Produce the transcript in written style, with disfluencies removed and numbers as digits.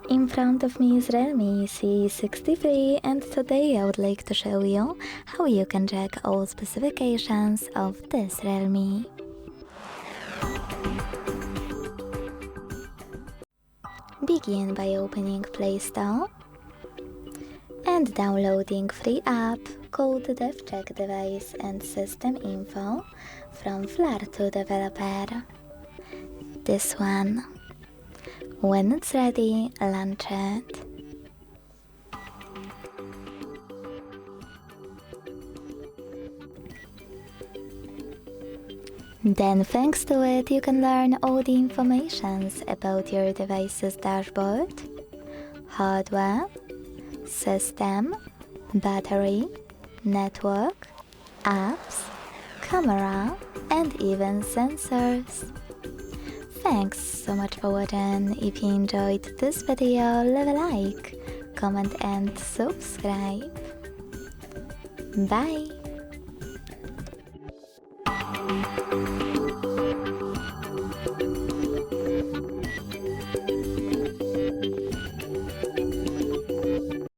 In front of me is REALME C63, and today I would like to show you how you can check all specifications of this REALME. Begin by opening Play Store and downloading free app called DevCheck device and system info from Flar2 developer. This one. When it's ready, launch it. Then thanks to it, you can learn all the informations about your device's dashboard, hardware, system, battery, network, apps, camera, and even sensors. Thanks so much for watching. If you enjoyed this video, leave a like, comment and subscribe. Bye!